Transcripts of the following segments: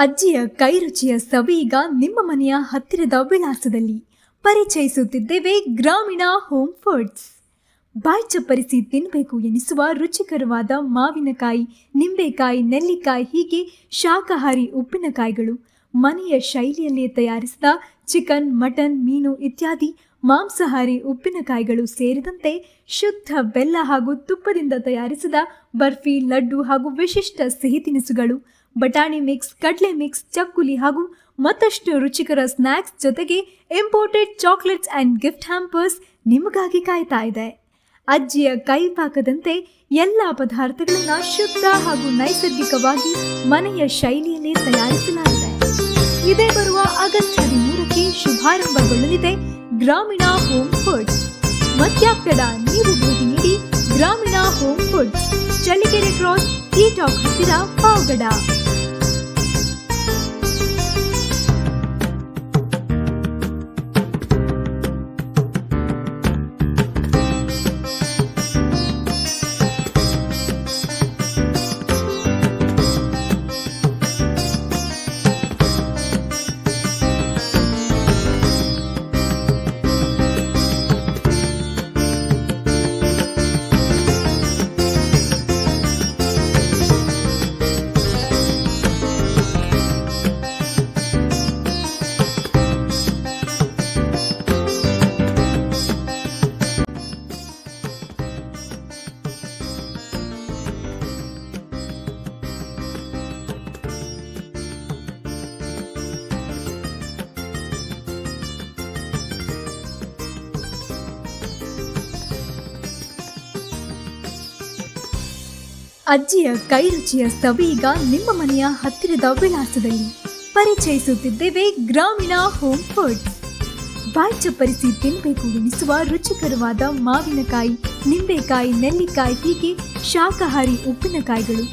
ಅಜ್ಜಿಯ ಕೈರುಚಿಯ ಸವಿಗ ನಿಮ್ಮ ಮನೆಯ ಹತ್ತಿರದ ವಿಳಾಸದಲ್ಲಿ ಪರಿಚಯಿಸುತ್ತಿದ್ದೇವೆ ಗ್ರಾಮೀಣ ಹೋಮ್ ಫುಡ್ಸ್. ಬಾಯಿ ಚಪ್ಪರಿಸಿ ತಿನ್ನಬೇಕು ಎನಿಸುವ ರುಚಿಕರವಾದ ಮಾವಿನಕಾಯಿ, ನಿಂಬೆಕಾಯಿ, ನೆಲ್ಲಿಕಾಯಿ ಹೀಗೆ ಶಾಕಾಹಾರಿ ಉಪ್ಪಿನಕಾಯಿಗಳು, ಮನೆಯ ಶೈಲಿಯಲ್ಲಿ ತಯಾರಿಸಿದ ಚಿಕನ್, ಮಟನ್, ಮೀನು ಇತ್ಯಾದಿ ಮಾಂಸಾಹಾರಿ ಉಪ್ಪಿನಕಾಯಿಗಳು ಸೇರಿದಂತೆ ಶುದ್ಧ ಬೆಲ್ಲ ಹಾಗೂ ತುಪ್ಪದಿಂದ ತಯಾರಿಸಿದ ಬರ್ಫಿ, ಲಡ್ಡು ಹಾಗೂ ವಿಶಿಷ್ಟ ಸಿಹಿ ತಿನಿಸುಗಳು, ಬಟಾಣಿ ಮಿಕ್ಸ್, ಕಡ್ಲೆ ಮಿಕ್ಸ್, ಚಕ್ಕುಲಿ ಹಾಗೂ ಮತ್ತಷ್ಟು ರುಚಿಕರ ಸ್ನ್ಯಾಕ್ಸ್ ಜೊತೆಗೆ imported chocolates and gift hampers ನಿಮಗಾಗಿ ಕಾಯ್ತಾ ಇದೆ. ಅಜ್ಜಿಯ ಕೈ ಪಾಕದಂತೆ ಎಲ್ಲ ಪದಾರ್ಥಗಳನ್ನು ಶುದ್ಧ ಹಾಗೂ ನೈಸರ್ಗಿಕವಾಗಿ ಮನೆಯ ಶೈಲಿಯಲ್ಲಿ ತಯಾರಿಸಲಾಗಿದೆ. ಇದೇ ಬರುವ ಆಗಸ್ಟ್ 13ಕ್ಕೆ ಶುಭಾರಂಭಗೊಳ್ಳಲಿದೆ ಗ್ರಾಮೀಣ ಹೋಮ್ ಫುಡ್ಸ್. ಮತ್ಯಾಕಡ ನೀವು ಭೇಟಿ ನೀಡಿ ಗ್ರಾಮೀಣ home foods, Challakere cross, tea talk ಹತ್ತಿರ, ಪಾವಗಡ. ಅಜ್ಜಿಯ ಕೈರುಚಿಯ ಸವಿಗ ನಿಮ್ಮ ಮನೆಯ ಹತ್ತಿರದ ವಿಳಾಸದಲ್ಲಿ ಪರಿಚಯಿಸುತ್ತಿದ್ದೇವೆ ಗ್ರಾಮೀಣ ಹೋಮ್ ಫುಡ್ಸ್. ಬಾಯಿ ಚಪ್ಪರಿಸಿ ತಿನ್ನಬೇಕು ಎನಿಸುವ ರುಚಿಕರವಾದ ಮಾವಿನಕಾಯಿ, ನಿಂಬೆಕಾಯಿ, ನೆಲ್ಲಿಕಾಯಿ ಹೀಗೆ ಶಾಕಾಹಾರಿ ಉಪ್ಪಿನಕಾಯಿಗಳು,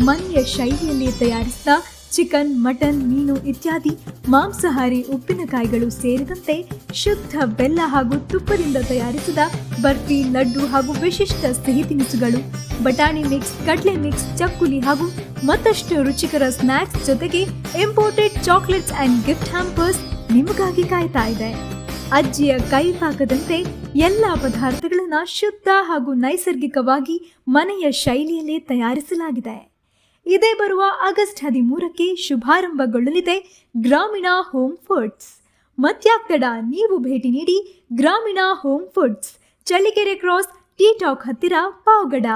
ಮನೆಯ ಶೈಲಿಯಲ್ಲಿ ತಯಾರಿಸಿದ ಚಿಕನ್, ಮಟನ್, ಮೀನು ಇತ್ಯಾದಿ ಮಾಂಸಾಹಾರಿ ಉಪ್ಪಿನಕಾಯಿಗಳು ಸೇರಿದಂತೆ ಶುದ್ಧ ಬೆಲ್ಲ ಹಾಗೂ ತುಪ್ಪದಿಂದ ತಯಾರಿಸಿದ ಬರ್ಫಿ, ಲಡ್ಡು ಹಾಗೂ ವಿಶಿಷ್ಟ ಸಿಹಿ ತಿನಿಸುಗಳು, ಬಟಾಣಿ ಮಿಕ್ಸ್, ಕಡ್ಲೆ ಮಿಕ್ಸ್, ಚಕ್ಕುಲಿ ಹಾಗೂ ಮತ್ತಷ್ಟು ರುಚಿಕರ ಸ್ನ್ಯಾಕ್ಸ್ ಜೊತೆಗೆ imported chocolates and gift hampers ನಿಮಗಾಗಿ ಕಾಯ್ತಾ ಇದೆ. ಅಜ್ಜಿಯ ಕೈ ಪಾಕದಂತೆ ಎಲ್ಲ ಪದಾರ್ಥಗಳನ್ನು ಶುದ್ಧ ಹಾಗೂ ನೈಸರ್ಗಿಕವಾಗಿ ಮನೆಯ ಶೈಲಿಯಲ್ಲಿ ತಯಾರಿಸಲಾಗಿದೆ. ಇದೇ ಬರುವ ಆಗಸ್ಟ್ 13ಕ್ಕೆ ಶುಭಾರಂಭಗೊಳ್ಳಲಿದೆ ಗ್ರಾಮೀಣ ಹೋಮ್ ಫುಡ್ಸ್. ಮತ್ಯಾಕಡ ನೀವು ಭೇಟಿ ನೀಡಿ ಗ್ರಾಮೀಣ home foods, Challakere cross, tea talk ಹತ್ತಿರ, ಪಾವಗಡ.